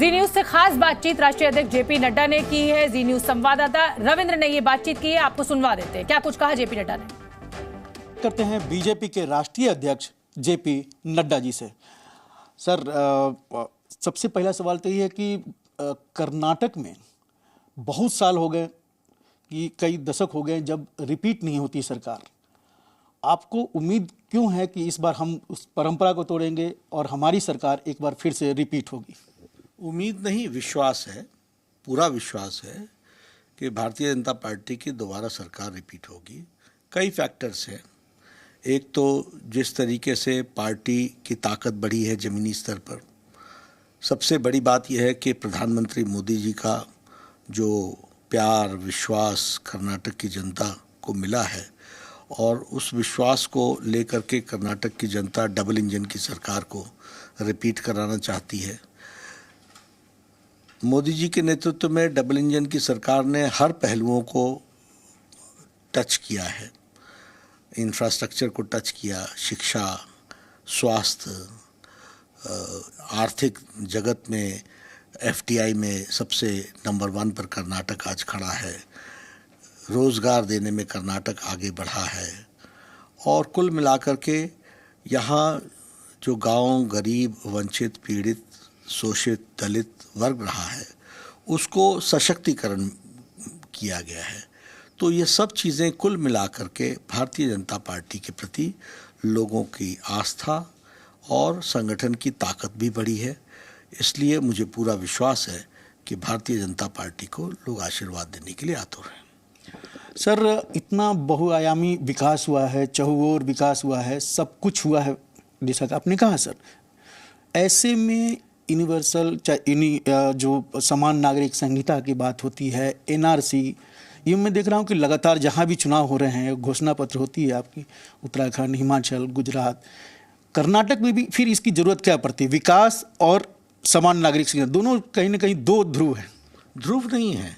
जी news से खास बातचीत राष्ट्रीय अध्यक्ष जेपी नड्डा ने की है। जी न्यूज संवाददाता रविंद्र ने ये बातचीत की है, आपको सुनवा देते हैं। क्या कुछ कहा जेपी नड्डा ने? करते हैं बीजेपी के राष्ट्रीय अध्यक्ष जेपी नड्डा जी से। सर, सबसे पहला सवाल तो ये है कि कर्नाटक में बहुत साल हो गए, कि कई दशक हो गए जब रिपीट नहीं होती सरकार। आपको उम्मीद क्यों है कि इस बार हम उस परंपरा को तोड़ेंगे और हमारी सरकार एक बार फिर से रिपीट होगी? उम्मीद नहीं, विश्वास है, पूरा विश्वास है कि भारतीय जनता पार्टी की दोबारा सरकार रिपीट होगी। कई फैक्टर्स हैं। एक तो जिस तरीके से पार्टी की ताकत बढ़ी है ज़मीनी स्तर पर, सबसे बड़ी बात यह है कि प्रधानमंत्री मोदी जी का जो प्यार विश्वास कर्नाटक की जनता को मिला है, और उस विश्वास को लेकर के कर्नाटक की जनता डबल इंजन की सरकार को रिपीट कराना चाहती है। मोदी जी के नेतृत्व में डबल इंजन की सरकार ने हर पहलुओं को टच किया है। इंफ्रास्ट्रक्चर को टच किया, शिक्षा, स्वास्थ्य, आर्थिक जगत में एफडीआई में सबसे नंबर 1 पर कर्नाटक आज खड़ा है। रोज़गार देने में कर्नाटक आगे बढ़ा है। और कुल मिलाकर के यहाँ जो गांव, गरीब, वंचित, पीड़ित, शोषित, दलित वर्ग रहा है, उसको सशक्तिकरण किया गया है। तो ये सब चीज़ें कुल मिलाकर के भारतीय जनता पार्टी के प्रति लोगों की आस्था और संगठन की ताकत भी बढ़ी है। इसलिए मुझे पूरा विश्वास है कि भारतीय जनता पार्टी को लोग आशीर्वाद देने के लिए आतुर हैं। सर, इतना बहुआयामी विकास हुआ है, चहुओर विकास हुआ है, सब कुछ हुआ है जैसा कि आपने कहा सर। ऐसे में यूनिवर्सल जो समान नागरिक संहिता की बात होती है, एनआरसी, ये मैं देख रहा हूँ कि लगातार जहाँ भी चुनाव हो रहे हैं घोषणा पत्र होती है आपकी, उत्तराखंड, हिमाचल, गुजरात, कर्नाटक में भी फिर इसकी ज़रूरत क्या पड़ती है? विकास और समान नागरिक संहिता दोनों कहीं ना कहीं दो ध्रुव हैं। ध्रुव नहीं है।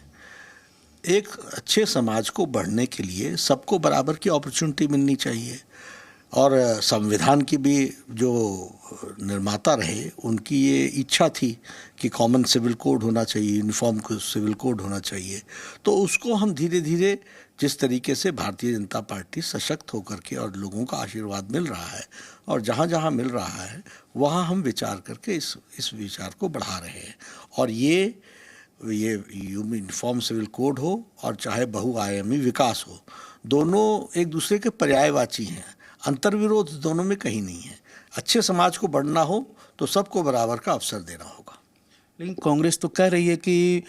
एक अच्छे समाज को बढ़ने के लिए सबको बराबर की अपॉर्चुनिटी मिलनी चाहिए। और संविधान की भी जो निर्माता रहे, उनकी ये इच्छा थी कि कॉमन सिविल कोड होना चाहिए, यूनिफॉर्म सिविल कोड होना चाहिए। तो उसको हम धीरे धीरे, जिस तरीके से भारतीय जनता पार्टी सशक्त होकर के और लोगों का आशीर्वाद मिल रहा है, और जहाँ जहाँ मिल रहा है वहाँ हम विचार करके इस विचार को बढ़ा रहे हैं। और ये यूनिफॉर्म सिविल कोड हो और चाहे बहुआयामी विकास हो, दोनों एक दूसरे के पर्यायवाची हैं। अंतर्विरोध दोनों में कहीं नहीं है। अच्छे समाज को बढ़ना हो तो सबको बराबर का अवसर देना होगा। लेकिन कांग्रेस तो कह रही है कि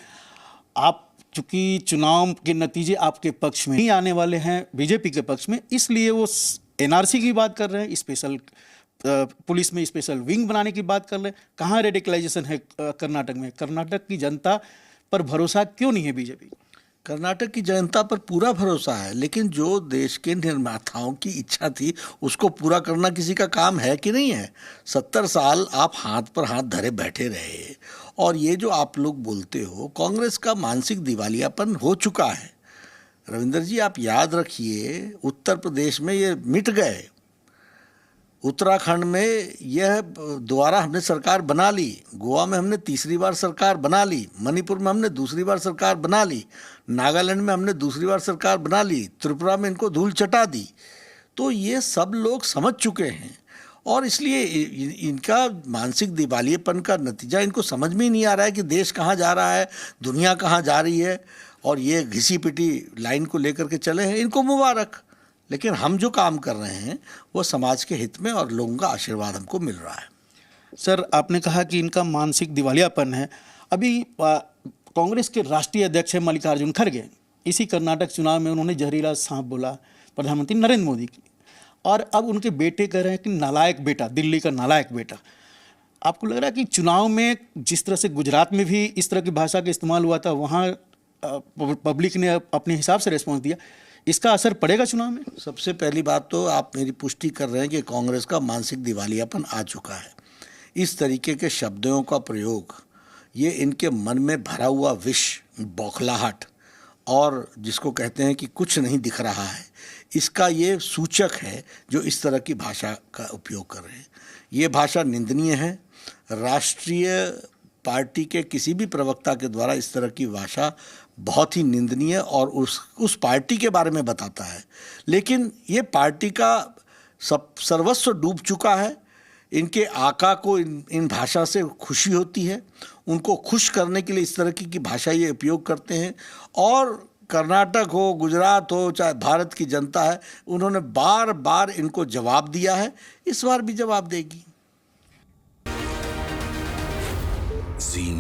आप चूंकि चुनाव के नतीजे आपके पक्ष में ही आने वाले हैं, बीजेपी के पक्ष में, इसलिए वो एनआरसी की बात कर रहे हैं, स्पेशल पुलिस में स्पेशल विंग बनाने की बात कर रहे हैं। कहाँ रेडिकलाइजेशन है कर्नाटक में? कर्नाटक की जनता पर भरोसा क्यों नहीं है बीजेपी? कर्नाटक की जनता पर पूरा भरोसा है, लेकिन जो देश के निर्माताओं की इच्छा थी उसको पूरा करना किसी का काम है कि नहीं है? 70 साल आप हाथ पर हाथ धरे बैठे रहे, और ये जो आप लोग बोलते हो, कांग्रेस का मानसिक दिवालियापन हो चुका है। रविंद्र जी, आप याद रखिए, उत्तर प्रदेश में ये मिट गए, उत्तराखंड में यह दोबारा हमने सरकार बना ली, गोवा में हमने तीसरी बार सरकार बना ली, मणिपुर में हमने दूसरी बार सरकार बना ली, नागालैंड में हमने दूसरी बार सरकार बना ली, त्रिपुरा में इनको धूल चटा दी। तो ये सब लोग समझ चुके हैं, और इसलिए इनका मानसिक दिवालियेपन का नतीजा इनको समझ में ही नहीं आ रहा है कि देश कहाँ जा रहा है, दुनिया कहाँ जा रही है, और ये घिसी पिटी लाइन को लेकर के चले हैं। इनको मुबारक। लेकिन हम जो काम कर रहे हैं वो समाज के हित में, और लोगों का आशीर्वाद हमको मिल रहा है। सर, आपने कहा कि इनका मानसिक दिवालियापन है। अभी कांग्रेस के राष्ट्रीय अध्यक्ष हैं मल्लिकार्जुन खड़गे, इसी कर्नाटक चुनाव में उन्होंने जहरीला सांप बोला प्रधानमंत्री नरेंद्र मोदी की, और अब उनके बेटे कह रहे हैं कि नालायक बेटा, दिल्ली का नालायक बेटा। आपको लग रहा है कि चुनाव में जिस तरह से गुजरात में भी इस तरह की भाषा का इस्तेमाल हुआ था, वहाँ पब्लिक ने अपने हिसाब से रिस्पॉन्स दिया, इसका असर पड़ेगा चुनाव में? सबसे पहली बात तो आप मेरी पुष्टि कर रहे हैं कि कांग्रेस का मानसिक दिवालियापन आ चुका है। इस तरीके के शब्दों का प्रयोग, ये इनके मन में भरा हुआ विष, बौखलाहट, और जिसको कहते हैं कि कुछ नहीं दिख रहा है, इसका ये सूचक है जो इस तरह की भाषा का उपयोग कर रहे हैं। ये भाषा निंदनीय है। राष्ट्रीय पार्टी के किसी भी प्रवक्ता के द्वारा इस तरह की भाषा बहुत ही निंदनीय और उस पार्टी के बारे में बताता है। लेकिन ये पार्टी का सर्वस्व डूब चुका है। इनके आका को इन भाषा से खुशी होती है, उनको खुश करने के लिए इस तरह की भाषा ये उपयोग करते हैं। और कर्नाटक हो, गुजरात हो, चाहे भारत की जनता है, उन्होंने बार बार इनको जवाब दिया है, इस बार भी जवाब देगी। जी